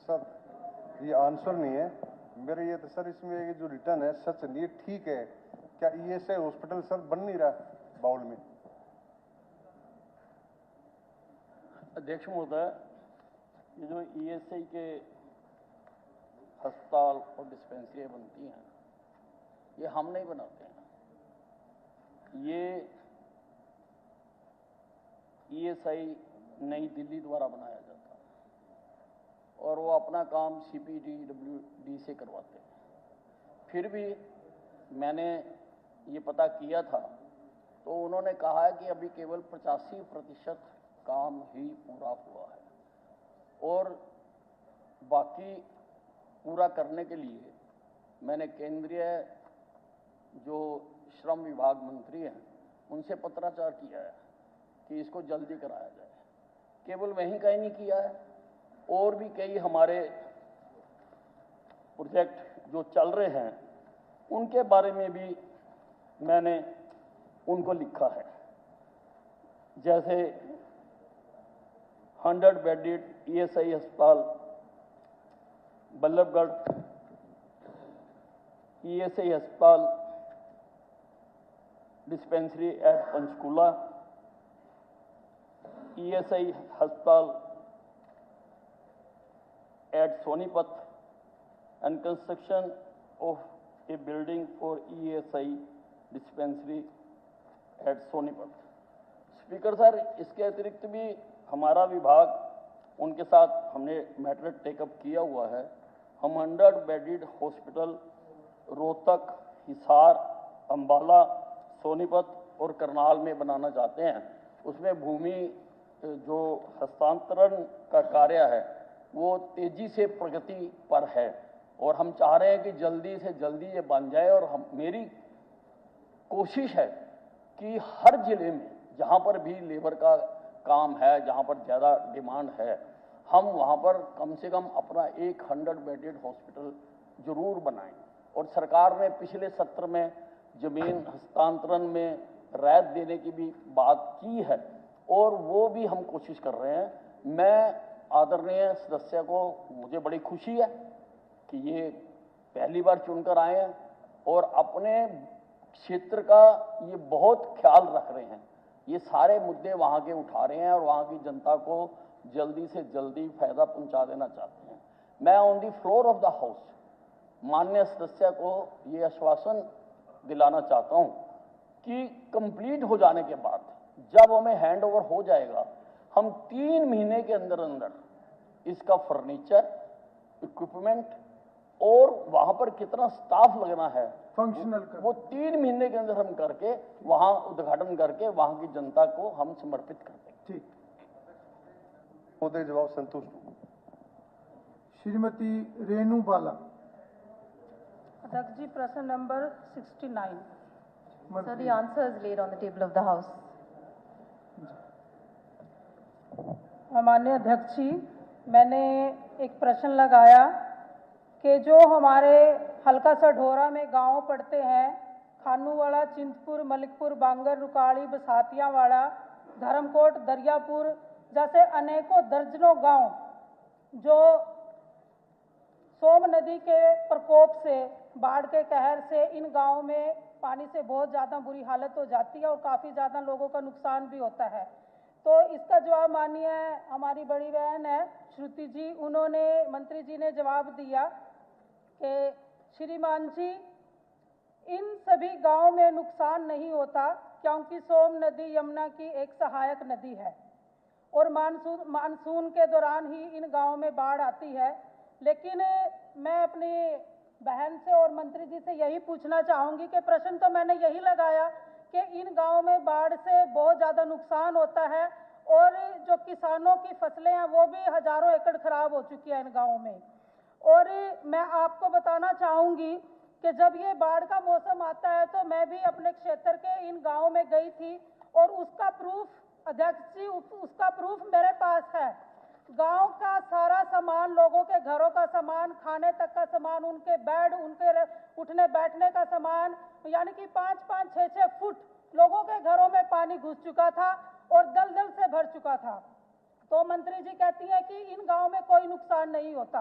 Sir ये answer नहीं है मेरे, ये तो सर इसमें ये जो रिटर्न है सच नहीं, ठीक है क्या ईएसआई हॉस्पिटल सर बन नहीं रहा बाउल में? अध्यक्ष महोदय, ये जो ईएसआई के अस्पताल और डिस्पेंसरियाँ बनती हैं, ये हम नहीं बनाते हैं। ये ईएसआई नई दिल्ली द्वारा बनाया जाता है और वो अपना काम CPDWD से करवाते हैं। फिर भी मैंने ये पता किया था तो उन्होंने कहा है कि अभी केवल 85% काम ही पूरा हुआ है और बाकी पूरा करने के लिए मैंने केंद्रीय जो श्रम विभाग मंत्री हैं उनसे पत्राचार किया है कि इसको जल्दी कराया जाए। केवल वहीं का ही नहीं किया है, और भी कई हमारे प्रोजेक्ट जो चल रहे हैं उनके बारे में भी मैंने उनको लिखा है। जैसे 100 बेडेड ईएसआई अस्पताल बल्लभगढ़, ईएसआई अस्पताल डिस्पेंसरी एट पंचकूला, ईएसआई अस्पताल at Sonipat and construction of a building for ESI dispensary at Sonipat. Speaker sir, इसके अतिरिक्त भी हमारा विभाग उनके साथ हमने मैटर टेकअप किया हुआ है। हम 100 बेडेड हॉस्पिटल रोहतक, हिसार, अंबाला, सोनीपत और करनाल में बनाना चाहते हैं। उसमें भूमि जो हस्तांतरण का कार्य है वो तेजी से प्रगति पर है और हम चाह रहे हैं कि जल्दी से जल्दी ये बन जाए। और मेरी कोशिश है कि हर जिले में जहाँ पर भी लेबर का काम है, जहाँ पर ज़्यादा डिमांड है, हम वहाँ पर कम से कम अपना एक 100 बेडेड हॉस्पिटल जरूर बनाएं। और सरकार ने पिछले सत्र में जमीन हस्तांतरण में राहत देने की भी बात की है और वो भी हम कोशिश कर रहे हैं। मैं आदरणीय सदस्य को, मुझे बड़ी खुशी है कि ये पहली बार चुनकर आए हैं और अपने क्षेत्र का ये बहुत ख्याल रख रहे हैं। ये सारे मुद्दे वहाँ के उठा रहे हैं और वहाँ की जनता को जल्दी से जल्दी फायदा पहुँचा देना चाहते हैं। मैं on the floor of the house माननीय सदस्य को ये आश्वासन दिलाना चाहता हूँ कि कंप्लीट हो जाने के बाद जब हमें हैंड ओवर हो जाएगा, हम 3 महीने के अंदर अंदर इसका फर्नीचर, इक्विपमेंट और वहां पर कितना स्टाफ लगना है फंक्शनल वो 3 महीने के अंदर हम करके वहां उद्घाटन करके वहां की जनता को हम समर्पित कर देंगे। ठीक, महोदय जवाब संतुष्ट। श्रीमती रेणु बाला। अध्यक्ष जी, प्रश्न number 69। Sir, the answer is laid on the table of the House. माननीय अध्यक्ष जी, मैंने एक प्रश्न लगाया कि जो हमारे हल्का सढौरा में गांव पड़ते हैं, खानूवाड़ा, चिंतपुर, मलिकपुर, बांगर, रुकाड़ी, बसातियावाड़ा, धर्मकोट, दरियापुर जैसे अनेकों दर्जनों गांव जो सोम नदी के प्रकोप से, बाढ़ के कहर से इन गांवों में पानी से बहुत ज़्यादा बुरी हालत हो जाती है और काफ़ी ज़्यादा लोगों का नुकसान भी होता है। तो इसका जवाब माननीय हमारी बड़ी बहन है श्रुति जी, उन्होंने, मंत्री जी ने जवाब दिया कि श्रीमान जी, इन सभी गांव में नुकसान नहीं होता क्योंकि सोम नदी यमुना की एक सहायक नदी है और मानसून के दौरान ही इन गांवों में बाढ़ आती है। लेकिन मैं अपनी बहन से और मंत्री जी से यही पूछना चाहूँगी कि प्रश्न तो मैंने यही लगाया कि इन गांवों में बाढ़ से बहुत ज़्यादा नुकसान होता है और जो किसानों की फसलें हैं वो भी हज़ारों एकड़ खराब हो चुकी है इन गांवों में। और मैं आपको बताना चाहूँगी कि जब ये बाढ़ का मौसम आता है तो मैं भी अपने क्षेत्र के इन गाँवों में गई थी और उसका प्रूफ, अध्यक्ष जी, उसका प्रूफ मेरे पास है। गांव का सारा सामान, लोगों के घरों का सामान, खाने तक का सामान, उनके बेड, उनके उठने बैठने का सामान, यानी कि 5-5, 6-6 फुट लोगों के घरों में पानी घुस चुका था और दलदल से भर चुका था। तो मंत्री जी कहती हैं कि इन गांव में कोई नुकसान नहीं होता।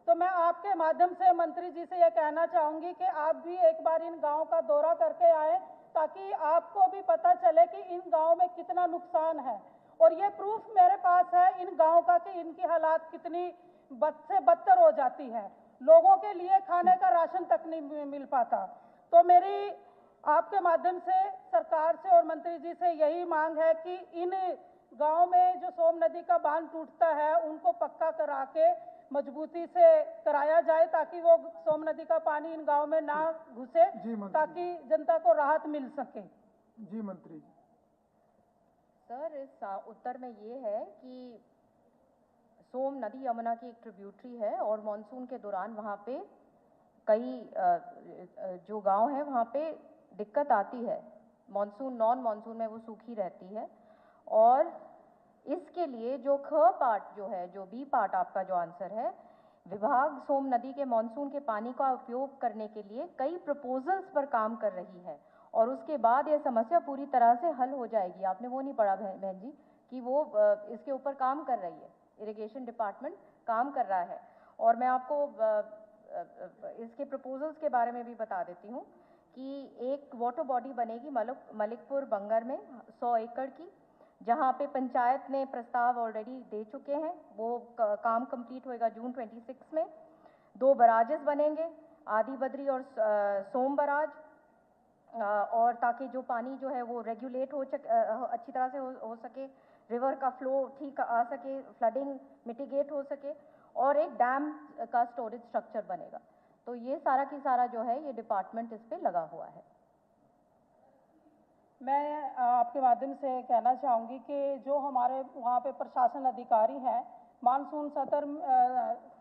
तो मैं आपके माध्यम से मंत्री जी से यह कहना चाहूंगी कि आप भी एक बार इन गांव का दौरा करके आए, ताकि आपको भी पता चले कि इन गांव में कितना नुकसान है। और ये प्रूफ मेरे पास है इन गांव का कि इनकी हालात कितनी बद से बदतर हो जाती है। लोगों के लिए खाने का राशन तक नहीं मिल पाता। तो मेरी आपके माध्यम से सरकार से और मंत्री जी से यही मांग है कि इन गांव में जो सोम नदी का बांध टूटता है उनको पक्का करा के मजबूती से कराया जाए, ताकि वो सोम नदी का पानी इन गांव में ना घुसे, जी मंत्री। ताकि जनता को राहत मिल सके। जी मंत्री जी। सर, इस उत्तर में ये है कि सोम नदी यमुना की एक ट्रिब्यूटरी है और मॉनसून के दौरान वहाँ पे कई जो गांव है वहाँ पे दिक्कत आती है। नॉन मॉनसून में वो सूखी रहती है। और इसके लिए जो ख पार्ट जो है, जो बी पार्ट आपका जो आंसर है, विभाग सोम नदी के मॉनसून के पानी का उपयोग करने के लिए कई प्रपोजल्स पर काम कर रही है और उसके बाद यह समस्या पूरी तरह से हल हो जाएगी। आपने वो नहीं पढ़ा बहन जी कि वो इसके ऊपर काम कर रही है, इरिगेशन डिपार्टमेंट काम कर रहा है। और मैं आपको इसके प्रपोजल्स के बारे में भी बता देती हूँ कि एक वाटर बॉडी बनेगी मलिकपुर बंगर में 100 एकड़ की, जहाँ पे पंचायत ने प्रस्ताव ऑलरेडी दे चुके हैं। वो काम कंप्लीट होएगा जून 26 में। 2 बराजेस बनेंगे, आदि बद्री और सोम बराज, और ताकि जो पानी जो है वो रेगुलेट अच्छी तरह से हो सके, रिवर का फ्लो ठीक आ सके, फ्लडिंग मिटिगेट हो सके, और एक डैम का स्टोरेज स्ट्रक्चर बनेगा। तो ये सारा की सारा जो है ये डिपार्टमेंट इस पे लगा हुआ है। मैं आपके माध्यम से कहना चाहूँगी कि जो हमारे वहाँ पे प्रशासन अधिकारी हैं, मानसून सत्र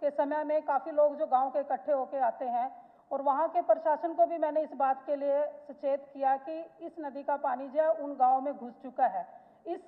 के समय में काफ़ी लोग जो गांव के इकट्ठे होके आते हैं, और वहाँ के प्रशासन को भी मैंने इस बात के लिए सचेत किया कि इस नदी का पानी जो है उन गाँव में घुस चुका है। इस